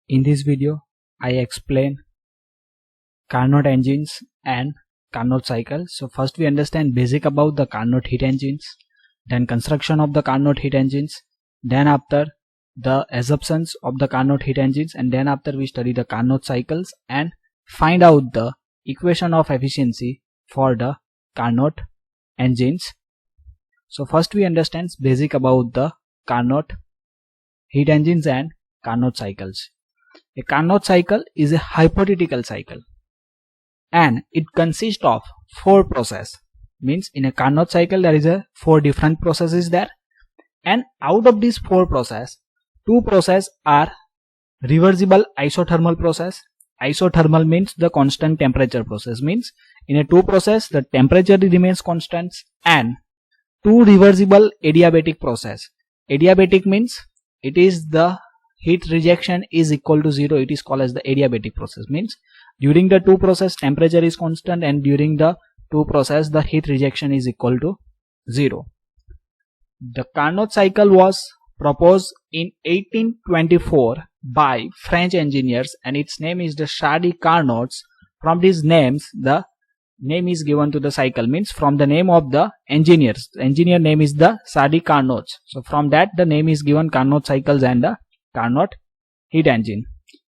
In this video, I explain Carnot engines and Carnot cycle. So first we understand basic about the Carnot heat engines, then construction of the Carnot heat engines, then after the assumptions of the Carnot heat engines, and then after we study the Carnot cycles and find out the equation of efficiency for the Carnot engines. So first we understand basic about the Carnot heat engines and Carnot cycles. A Carnot cycle is a hypothetical cycle and it consists of 4 processes. Means in a Carnot cycle there is a 4 different processes there, and out of these 4 processes, 2 processes are reversible isothermal process. Isothermal means the constant temperature process, means in a 2 process the temperature remains constant, and 2 reversible adiabatic process. Adiabatic means it is the heat rejection is equal to 0. It is called as the adiabatic process. Means during the 2 process temperature is constant, and during the 2 process the heat rejection is equal to 0. The Carnot cycle was proposed in 1824 by French engineers, and its name is the Sadi-Carnot. From these names the name is given to the cycle, means from the name of the engineers. The engineer name is the Sadi-Carnot. So from that the name is given Carnot cycles and the Carnot heat engine.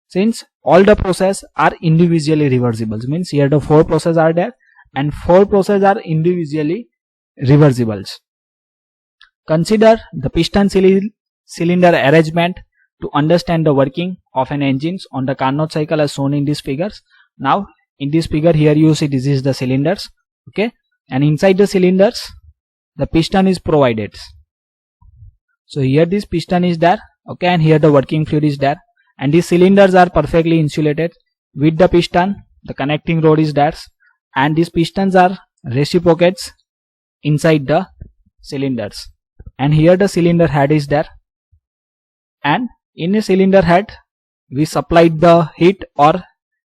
Since all the processes are individually reversible, means here the 4 processes are there and 4 processes are individually reversibles. Consider the piston cylinder arrangement to understand the working of an engine on the Carnot cycle as shown in these figures. Now in this figure here you see this is the cylinders, okay, and inside the cylinders the piston is provided. So here this piston is there, okay, and here the working fluid is there, and these cylinders are perfectly insulated with the piston. The connecting rod is there, and these pistons are reciprocates inside the cylinders, and here the cylinder head is there, and in a cylinder head we supplied the heat or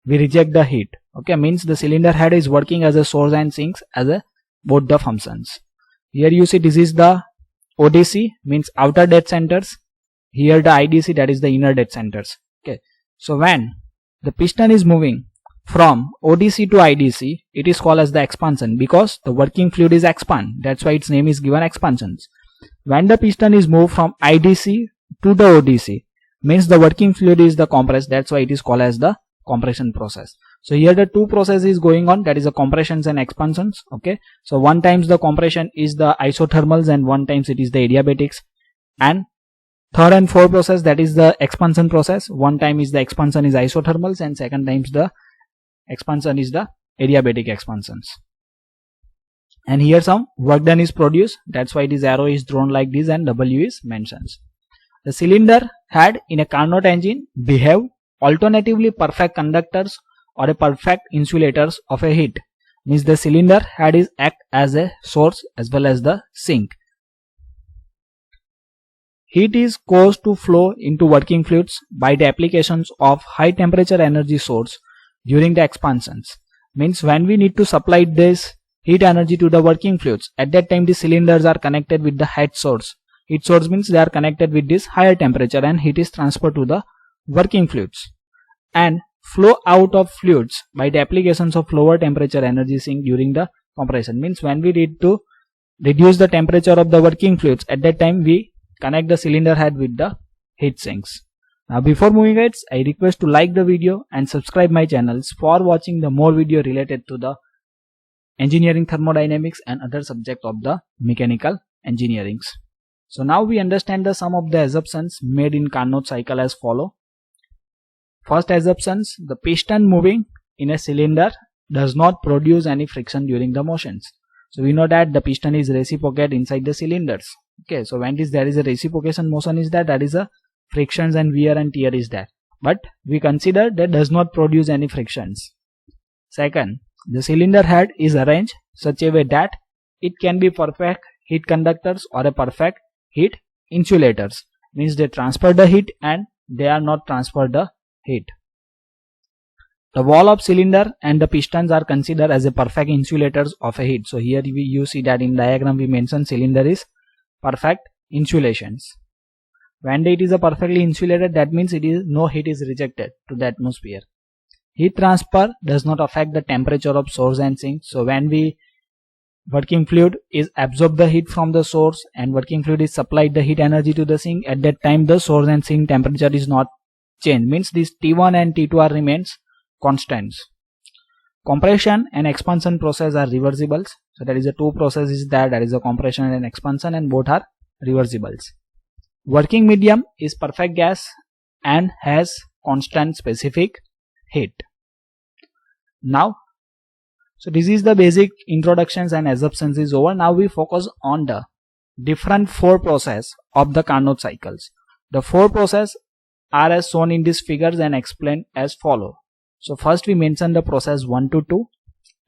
we reject the heat, okay, means the cylinder head is working as a source and sinks as a both the functions. Here you see this is the ODC, means outer dead centers. Here the IDC, that is the inner dead centers. Okay, so when the piston is moving from ODC to IDC, it is called as the expansion because the working fluid is expand. That's why its name is given expansions. When the piston is moved from IDC to the ODC, means the working fluid is the compressed. That's why it is called as the compression process. So here the 2 processes is going on, that is the compressions and expansions. Okay, so one times the compression is the isothermals and one times it is the adiabatics, and third and fourth process, that is the expansion process. One time is the expansion is isothermals and second times the expansion is the adiabatic expansions. And here some work done is produced. That's why this arrow is drawn like this and W is mentioned. The cylinder head in a Carnot engine behave alternatively perfect conductors or a perfect insulators of a heat. Means the cylinder head is act as a source as well as the sink. Heat is caused to flow into working fluids by the applications of high temperature energy source during the expansions. Means when we need to supply this heat energy to the working fluids, at that time the cylinders are connected with the heat source. Heat source means they are connected with this higher temperature and heat is transferred to the working fluids, and flow out of fluids by the applications of lower temperature energy sink during the compression. Means when we need to reduce the temperature of the working fluids, at that time we connect the cylinder head with the heat sinks. Now before moving ahead, I request to like the video and subscribe my channels for watching the more video related to the engineering thermodynamics and other subject of the mechanical engineerings. So now we understand the some of the assumptions made in Carnot cycle as follow. First assumptions, the piston moving in a cylinder does not produce any friction during the motions. So we know that the piston is reciprocate inside the cylinders. Okay, so when there is a reciprocation motion is that is a frictions and wear and tear is there, but we consider that does not produce any frictions. Second, the cylinder head is arranged such a way that it can be perfect heat conductors or a perfect heat insulators. Means they transfer the heat and they are not transfer the heat. The wall of cylinder and the pistons are considered as a perfect insulators of a heat. So here you see that in diagram we mentioned cylinder is perfect insulations. When it is a perfectly insulated, that means it is no heat is rejected to the atmosphere. Heat transfer does not affect the temperature of source and sink. So when we working fluid is absorb the heat from the source and working fluid is supplied the heat energy to the sink, at that time the source and sink temperature is not changed, means this T1 and T2 are remains constants. Compression and expansion process are reversibles. So there is a two processes that is a compression and expansion, and both are reversibles. Working medium is perfect gas and has constant specific heat. Now, so this is the basic introductions and assumptions is over. Now we focus on the different four process of the Carnot cycles. The four process are as shown in these figures and explained as follow. So first we mention the process 1 to 2,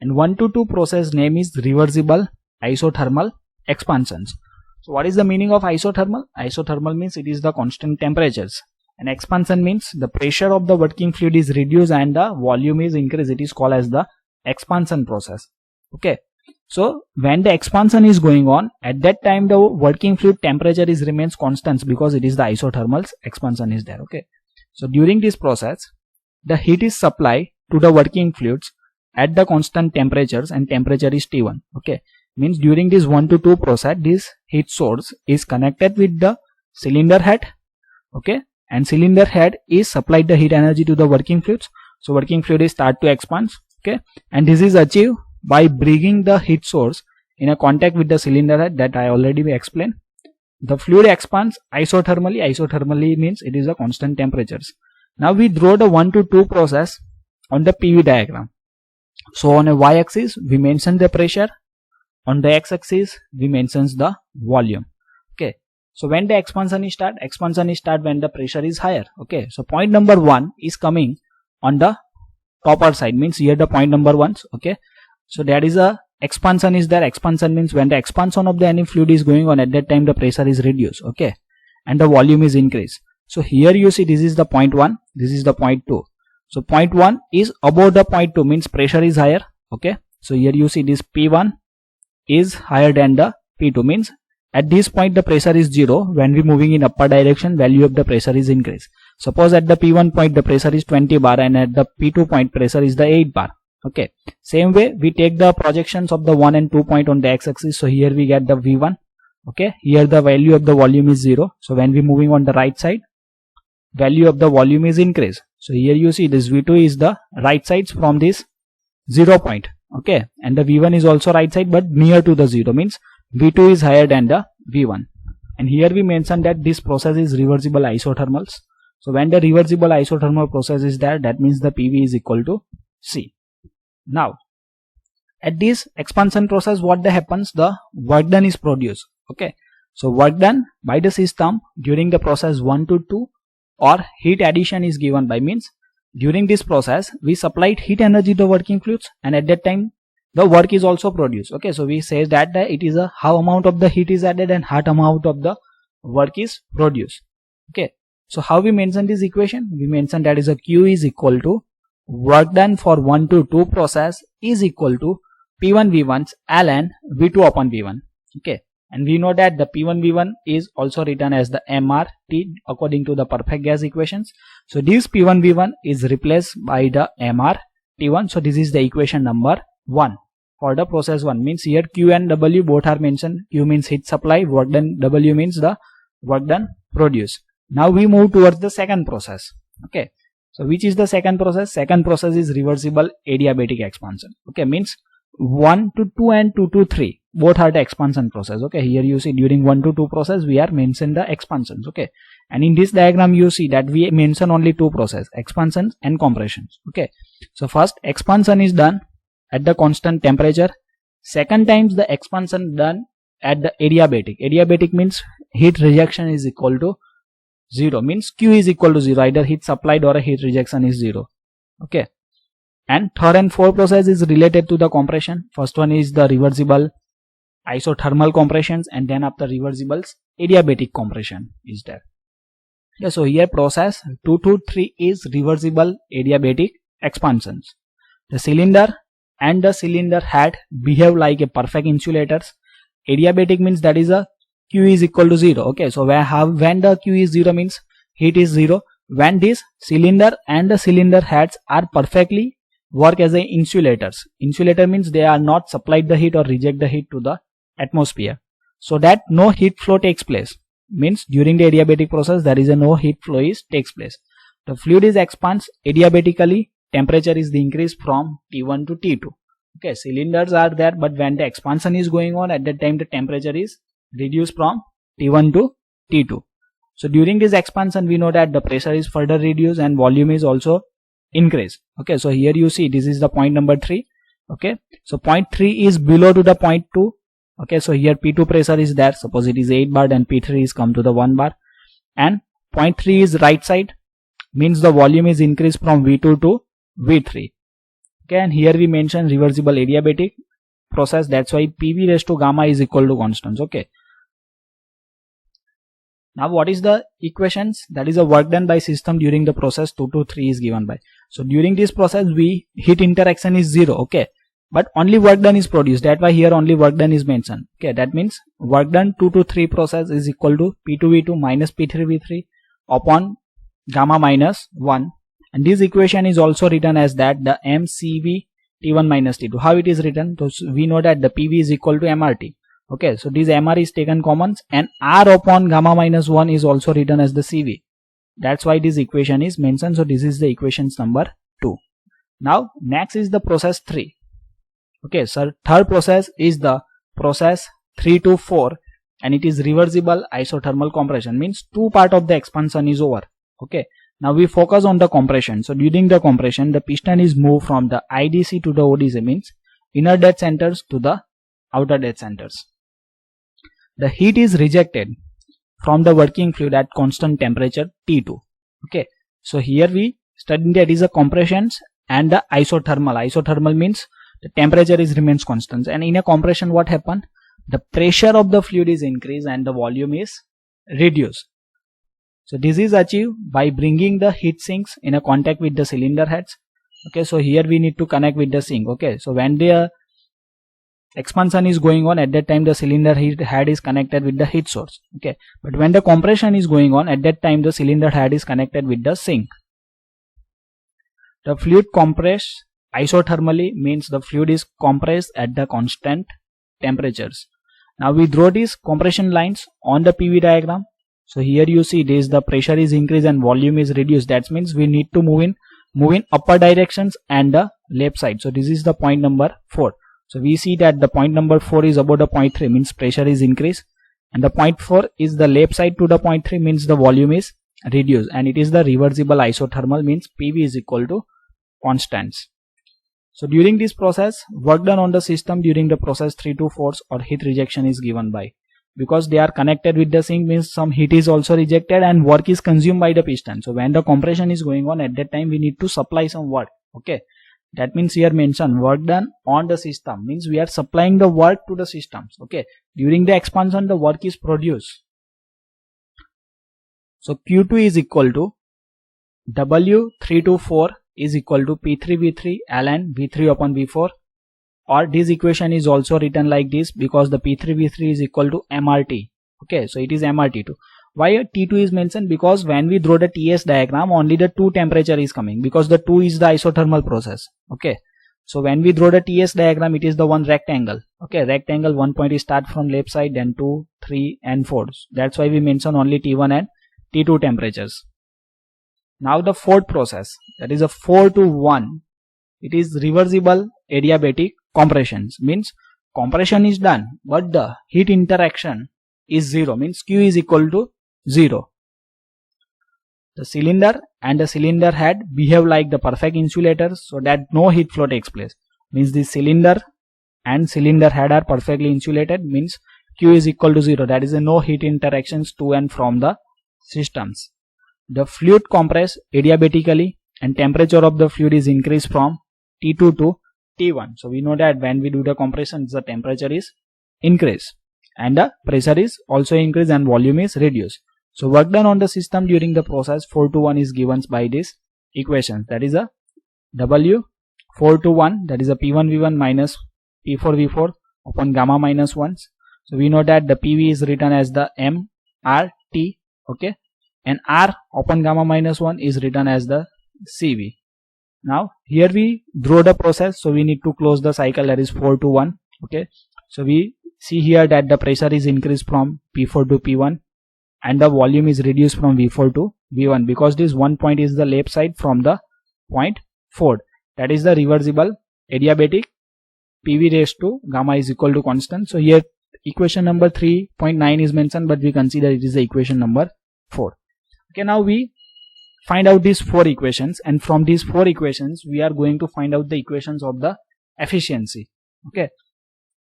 and 1 to 2 process name is reversible isothermal expansions. So what is the meaning of isothermal? Isothermal means it is the constant temperatures, and expansion means the pressure of the working fluid is reduced and the volume is increased. It is called as the expansion process. Okay, so when the expansion is going on, at that time the working fluid temperature is remains constant because it is the isothermal expansion is there. Okay, so during this process the heat is supplied to the working fluids at the constant temperatures, and temperature is T1. Okay, means during this 1 to 2 process this heat source is connected with the cylinder head. Okay, and cylinder head is supplied the heat energy to the working fluids. So working fluid is start to expand. Okay, and this is achieved by bringing the heat source in a contact with the cylinder head that I already explained. The fluid expands isothermally. Isothermally means it is a constant temperatures. Now we draw the 1 to 2 process on the PV diagram. So on a y-axis we mention the pressure, on the x-axis we mention the volume. Okay, so when the expansion is start when the pressure is higher. Okay, so point number 1 is coming on the upper side, means here the point number 1. Okay, so that is a expansion is there. Expansion means when the expansion of the any fluid is going on, at that time the pressure is reduced. Okay, and the volume is increased. So here you see this is the point 1, this is the point 2. So point 1 is above the point 2, means pressure is higher. Okay, so here you see this P1 is higher than the P2, means at this point the pressure is 0. When we moving in upper direction, value of the pressure is increased. Suppose at the P1 point the pressure is 20 bar and at the P2 point pressure is the 8 bar. Okay, same way we take the projections of the 1 and 2 point on the x-axis. So here we get the V1. Okay, here the value of the volume is 0. So when we moving on the right side, value of the volume is increased. So here you see this V2 is the right sides from this 0 point. Okay, and the V1 is also right side but near to the 0, means V2 is higher than the V1. And here we mentioned that this process is reversible isothermals. So when the reversible isothermal process is there, that means the PV is equal to C. Now at this expansion process, what happens, the work done is produced. Okay, so work done by the system during the process 1 to 2, or heat addition is given by, means during this process we supplied heat energy to the working fluids, and at that time the work is also produced. Okay, so we say that it is a how amount of the heat is added and how amount of the work is produced. Okay, so how we mention this equation? We mention that is a Q is equal to work done for 1 to 2 process is equal to P1 V1's ln V2 upon V1. Okay, and we know that the P1 V1 is also written as the MRT according to the perfect gas equations. So this P1 V1 is replaced by the MRT1. So this is the equation number 1 for the process 1, means here Q and W both are mentioned. Q means heat supply, work done, W means the work done produced. Now we move towards the second process. Okay, so which is the second process? Second process is reversible adiabatic expansion. Okay, means 1 to 2 and 2 to 3 both are the expansion process. Okay, here you see during 1 to 2 process we are mention the expansions. Okay, and in this diagram you see that we mention only two process, expansions and compressions. Okay, so first expansion is done at the constant temperature. Second times the expansion done at the adiabatic. Adiabatic means heat rejection is equal to 0, means Q is equal to 0, either heat supplied or a heat rejection is 0. Okay, and third and fourth process is related to the compression. First one is the reversible isothermal compressions, and then after reversibles adiabatic compression is there. Yeah, so here process 2 to 3 is reversible adiabatic expansions. The cylinder and the cylinder head behave like a perfect insulators. Adiabatic means that is a Q is equal to 0. Okay, so when the Q is 0 means heat is 0. When this cylinder and the cylinder heads are perfectly work as a insulators. Insulator means they are not supplied the heat or reject the heat to the atmosphere, so that no heat flow takes place. Means during the adiabatic process there is a no heat flow takes place. The fluid is expands adiabatically. Temperature is increased from T1 to T2. Okay, cylinders are there, but when the expansion is going on, at that time the temperature is reduced from T1 to T2. So during this expansion we know that the pressure is further reduced and volume is also increased. Okay, so here you see this is the point number 3. Okay, so point 3 is below to the point 2. Okay, so here P2 pressure is there, suppose it is 8 bar, and P3 is come to the 1 bar, and point 3 is right side, means the volume is increased from V2 to V3. Okay, and here we mention reversible adiabatic process, that's why PV raised to gamma is equal to constants. Okay, now what is the equations? That is a work done by system during the process 2 to 3 is given by. So during this process heat interaction is 0. Okay, but only work done is produced, that why here only work done is mentioned. Okay, that means work done 2 to 3 process is equal to P2V2 minus P3V3 upon gamma minus 1, and this equation is also written as that the MCV T1 minus T2. How it is written? So we know that the PV is equal to MRT. Okay, so this MR is taken commons, and R upon gamma minus 1 is also written as the CV. That's why this equation is mentioned. So this is the equations number 2. Now next is the process 3. Okay, so third process is the process 3 to 4, and it is reversible isothermal compression, means 2 part of the expansion is over. Okay, now we focus on the compression. So during the compression the piston is moved from the IDC to the ODC, means inner dead centers to the outer dead centers. The heat is rejected from the working fluid at constant temperature T2. Okay, so here we studied that is a compressions and the isothermal. Isothermal means the temperature is remains constant, and in a compression what happened? The pressure of the fluid is increased and the volume is reduced. So this is achieved by bringing the heat sinks in a contact with the cylinder heads. Okay, so here we need to connect with the sink. Okay, so when the expansion is going on, at that time the cylinder head is connected with the heat source. Okay, but when the compression is going on, at that time the cylinder head is connected with the sink. The fluid compressed isothermally, means the fluid is compressed at the constant temperatures. Now we draw these compression lines on the PV diagram. So here you see this, the pressure is increased and volume is reduced. That means we need to move in upper directions and the left side. So this is the point number 4. So we see that the point number 4 is about the point 3, means pressure is increased, and the point 4 is the left side to the point 3, means the volume is reduced, and it is the reversible isothermal, means PV is equal to constants. So during this process, work done on the system during the process 3 to 4 or heat rejection is given by, because they are connected with the sink, means some heat is also rejected and work is consumed by the piston. So when the compression is going on, at that time we need to supply some work. Okay, that means here mention work done on the system, means we are supplying the work to the systems. Okay, during the expansion the work is produced. So Q2 is equal to W3 to 4 is equal to P3V3 ln V3 upon V4, or this equation is also written like this because the P3V3 is equal to MRT. Okay, so it is MRT2. Why T2 is mentioned? Because when we draw the TS diagram, only the 2 temperature is coming, because the 2 is the isothermal process. Okay, so when we draw the TS diagram, it is the one rectangle. Okay, rectangle, one point is start from left side, then 2, 3 and 4. That's why we mention only T1 and T2 temperatures. Now the fourth process, that is a 4 to 1. It is reversible adiabatic compressions, means compression is done but the heat interaction is 0, means Q is equal to 0. The cylinder and the cylinder head behave like the perfect insulators, so that no heat flow takes place, means the cylinder and cylinder head are perfectly insulated, means Q is equal to 0. That is a no heat interactions to and from the systems. The fluid compress adiabatically and temperature of the fluid is increased from T2 to T1. So we know that when we do the compression, the temperature is increased and the pressure is also increased and volume is reduced. So work done on the system during the process 4 to 1 is given by this equation. That is a W 4 to 1, that is a P1V1 minus P4V4 upon gamma minus 1. So we know that the PV is written as the MRT, okay, and R upon gamma minus 1 is written as the CV. Now here we draw the process, so we need to close the cycle, that is 4 to 1, okay. So we see here that the pressure is increased from P4 to P1 and the volume is reduced from V4 to V1 because this one point is the left side from the point 4, that is the reversible adiabatic PV raised to gamma is equal to constant. So here equation number 3.9 is mentioned, but we consider it is the equation number 4. Okay, now we find out these 4 equations, and from these 4 equations we are going to find out the equations of the efficiency. Okay,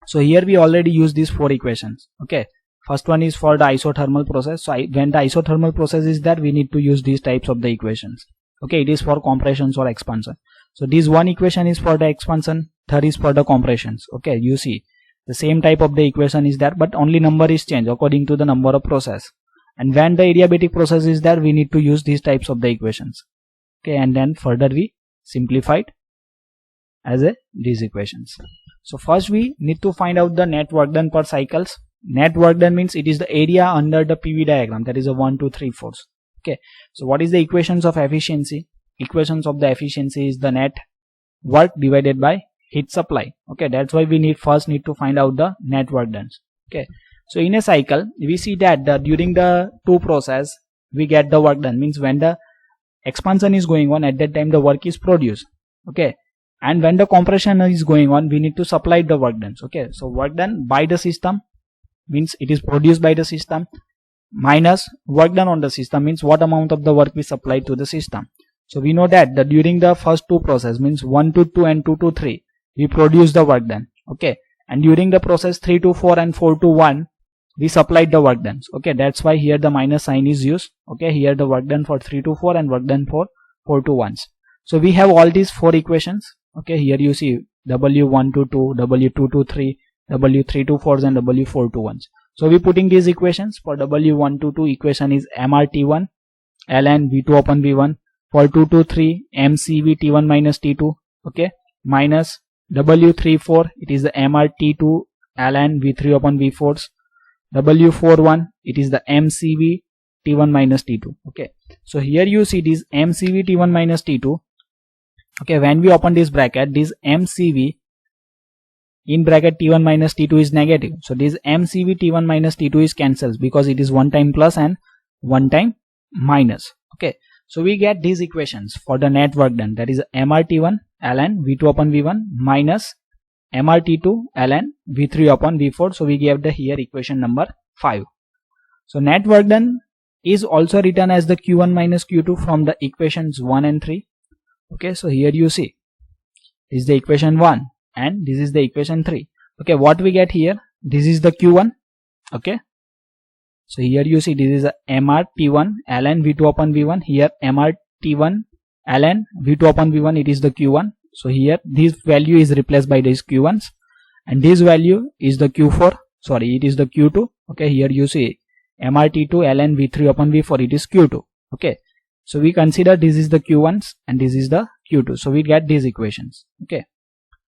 so here we already use these 4 equations. Okay, first one is for the isothermal process. So when the isothermal process is that, we need to use these types of the equations. Okay, it is for compressions or expansion. So this one equation is for the expansion, third is for the compressions. Okay, you see the same type of the equation is there, but only number is changed according to the number of process. And when the adiabatic process is there, we need to use these types of the equations. Okay, and then further we simplified as these equations. So first we need to find out the net work done per cycles. Net work done means it is the area under the PV diagram, that is a 1, 2, 3 force. Okay, so what is the equations of efficiency? Equations of the efficiency is the net work divided by heat supply. Okay, that's why we first need to find out the net work done. Okay, so in a cycle we see that during the 2 process we get the work done, means when the expansion is going on, at that time the work is produced. Okay, and when the compression is going on, we need to supply the work done. Okay, so work done by the system means it is produced by the system, minus work done on the system means what amount of the work we supplied to the system. So we know that during the first 2 process, means 1 to 2 and 2 to 3, we produce the work done. Okay, and during the process 3 to 4 and 4 to 1, we supplied the work done. Okay, that's why here the minus sign is used. Okay, here the work done for 3 to 4 and work done for 4 to 1. So we have all these 4 equations. Okay, here you see W1 to 2, W2 to 3, W3 to 4 and W4 to 1. So we putting these equations. For W1 to 2 equation is MRT1 ln V2 upon V1. For 2 to 3 MCV T1 minus T2. Okay, minus W3 4, it is the MRT2 ln V3 upon V4. W41, it is the MCV T1 minus T2. Okay, so here you see this MCV T1 minus T2. Okay, when we open this bracket, this MCV in bracket T1 minus T2 is negative. So this MCV T1 minus T2 is cancels because it is one time plus and one time minus. Okay, so we get these equations for the net work done, that is MRT1 ln V2 upon V1 minus MRT2 ln V3 upon V4. So we gave the here equation number 5. So net work done is also written as the Q1 minus Q2 from the equations 1 and 3. Okay, so here you see this is the equation 1 and this is the equation 3. Okay, what we get here, this is the Q1. Okay, so here you see this is a MRT1 ln V2 upon V1. Here MRT1 ln V2 upon V1, it is the Q1. So here this value is replaced by these Q1s and this value is the Q4. Sorry, it is the Q2. Okay, here you see MRT2 ln V3 upon V4, it is Q2. Okay, so we consider this is the Q1s and this is the Q2. So we get these equations. Okay,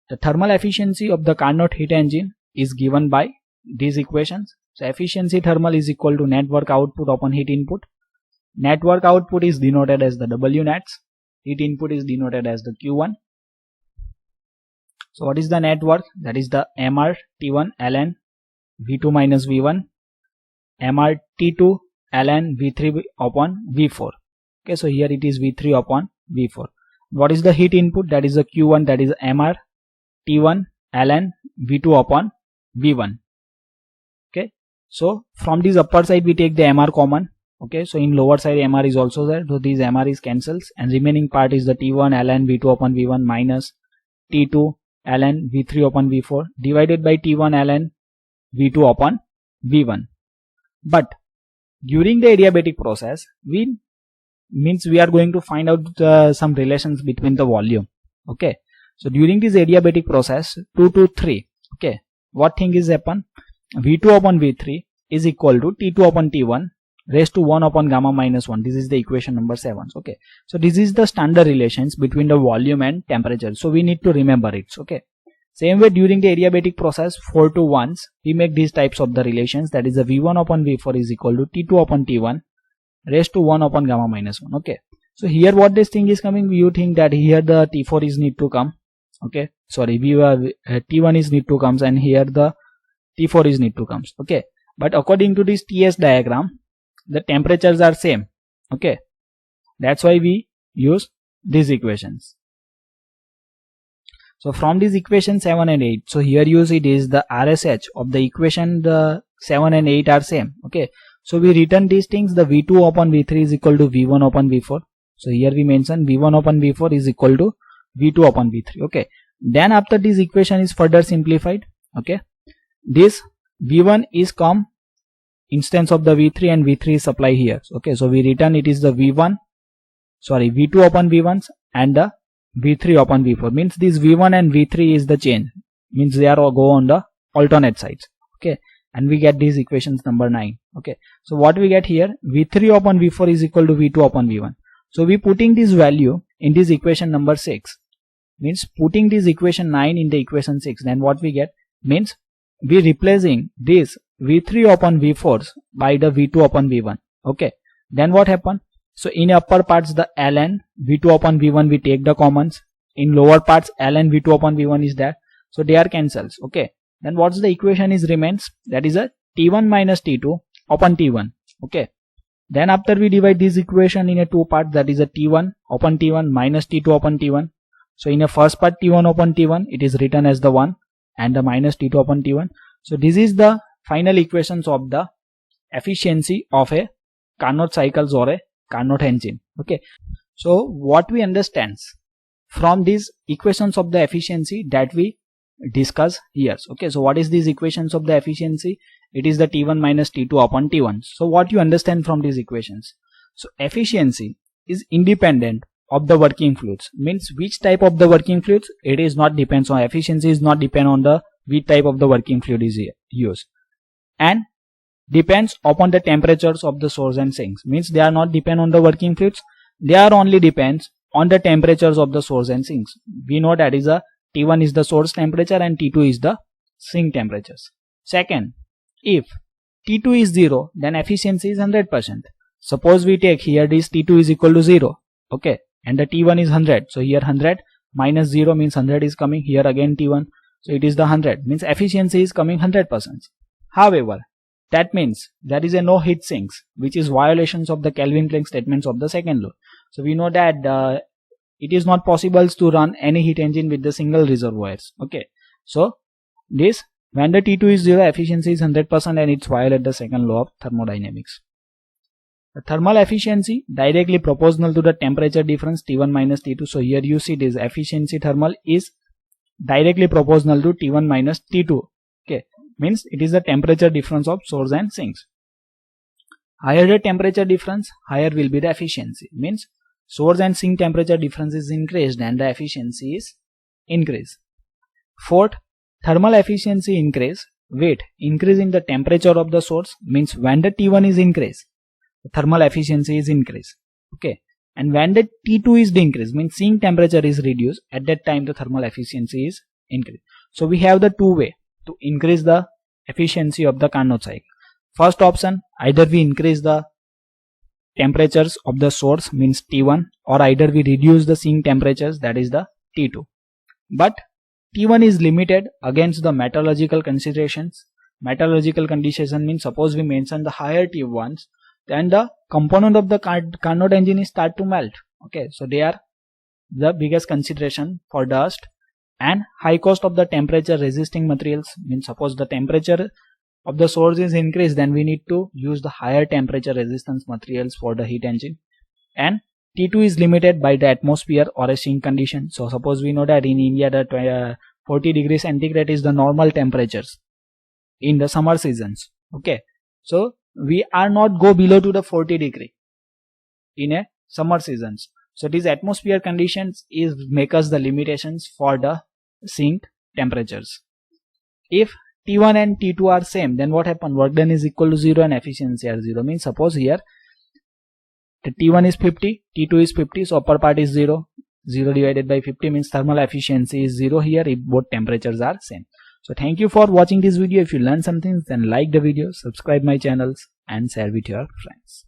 the thermal efficiency of the Carnot heat engine is given by these equations. So efficiency thermal is equal to net work output upon heat input. Net work output is denoted as the W nets. Heat input is denoted as the Q1. So what is the net work? That is the MRT1 ln V2 minus V1, MRT2 ln V3 upon V4. Okay, so here it is V3 upon V4. What is the heat input? That is the Q1, that is MRT1 ln V2 upon V1. Okay, so from this upper side we take the MR common. Okay, so in lower side MR is also there, so this MR is cancels and remaining part is the T1 ln V2 upon V1 minus T2 ln V3 upon V4 divided by T1 ln V2 upon V1. But during the adiabatic process, we are going to find out some relations between the volume. Okay, so during this adiabatic process 2 to 3, okay, what thing is happen? V2 upon V3 is equal to T2 upon T1 raised to 1 upon gamma minus 1. This is the equation number 7. Okay, so this is the standard relations between the volume and temperature, so we need to remember it. Okay, Same way during the adiabatic process 4 to 1s, we make these types of the relations, that is the V1 upon V4 is equal to T2 upon T1 raised to 1 upon gamma minus 1. Okay, so here what this thing is coming, you think that here the T4 is need to come. Okay, sorry, T1 is need to comes and here the T4 is need to comes. Okay, but according to this TS diagram, the temperatures are same. Okay, that's why we use these equations. So from these equations 7 and 8, so here you see it is the RSH of the equation, the 7 and 8 are same. Okay, so we written these things, the V2 upon V3 is equal to V1 upon V4. So here we mention V1 upon V4 is equal to V2 upon V3. Okay, then after this equation is further simplified. Okay, this V1 is come instance of the V3 and V3 is supply here. Okay, so we written it is the V2 upon V1 and the V3 upon V4, means this V1 and V3 is the change, means they are all go on the alternate sides. Okay, and we get these equations number 9. Okay, so what we get here, V3 upon V4 is equal to V2 upon V1. So we putting this value in this equation number 6, means putting this equation 9 in the equation 6, then what we get, means we replacing this V3 upon V4s by the V2 upon V1. Okay, then what happened, so in upper parts the ln V2 upon V1 we take the commons, in lower parts ln V2 upon V1 is there, so they are cancels. Okay, then what's the equation is remains, that is a T1 minus T2 upon T1. Okay, then after we divide this equation in a two part, that is a T1 upon T1 minus T2 upon T1. So in a first part T1 upon T1 it is written as the 1 and the minus T2 upon T1. So this is the final equations of the efficiency of a Carnot cycles or a Carnot engine. Okay, so what we understand from these equations of the efficiency that we discuss here. Okay, so what is these equations of the efficiency? It is the T1 minus T2 upon T1. So what you understand from these equations? So efficiency is independent of the working fluids, means which type of the working fluids, it is not depends on, efficiency is not depend on the which type of the working fluid is used, and depends upon the temperatures of the source and sinks, means they are not depend on the working fluids, they are only depends on the temperatures of the source and sinks. We know that is a T1 is the source temperature and T2 is the sink temperatures. Second, if T2 is 0, then efficiency is 100%. Suppose we take here this T2 is equal to 0. Okay, and the T1 is 100, so here 100 minus 0 means 100 is coming, here again T1, so it is the 100, means efficiency is coming 100%. However, that means there is a no heat sinks, which is violations of the Kelvin-Planck statements of the second law. So we know that it is not possible to run any heat engine with the single reservoirs. Okay, so this when the T2 is 0, efficiency is 100% and it's violate the second law of thermodynamics. The thermal efficiency directly proportional to the temperature difference T1 minus T2. So here you see this efficiency thermal is directly proportional to T1 minus T2. Okay, means it is the temperature difference of source and sinks. Higher the temperature difference, higher will be the efficiency, means source and sink temperature difference is increased and the efficiency is increased. Fourth, thermal efficiency increase with increase in the temperature of the source, means when the T1 is increased, the thermal efficiency is increased. Okay, and when the T2 is decreased, means sink temperature is reduced, at that time the thermal efficiency is increased. So we have the two way to increase the efficiency of the Carnot cycle. First option, either we increase the temperatures of the source, means T1, or either we reduce the sink temperatures, that is the T2. But T1 is limited against the metallurgical considerations. Metallurgical condition means suppose we mention the higher T1s, then the component of the Carnot engine is start to melt. Okay, so they are the biggest consideration for dust. And high cost of the temperature resisting materials, means suppose the temperature of the source is increased, then we need to use the higher temperature resistance materials for the heat engine. And T2 is limited by the atmosphere or a sink condition. So suppose we know that in India the 40 degrees centigrade is the normal temperatures in the summer seasons. Okay, so we are not go below to the 40 degree in a summer seasons. So these atmosphere conditions is make us the limitations for the sink temperatures. If T1 and T2 are same, then what happen? Work done is equal to 0 and efficiency are 0. Means suppose here the T1 is 50, T2 is 50, so upper part is 0, 0 divided by 50 means thermal efficiency is 0 here if both temperatures are same. So thank you for watching this video. If you learned something, then like the video, subscribe my channels and share with your friends.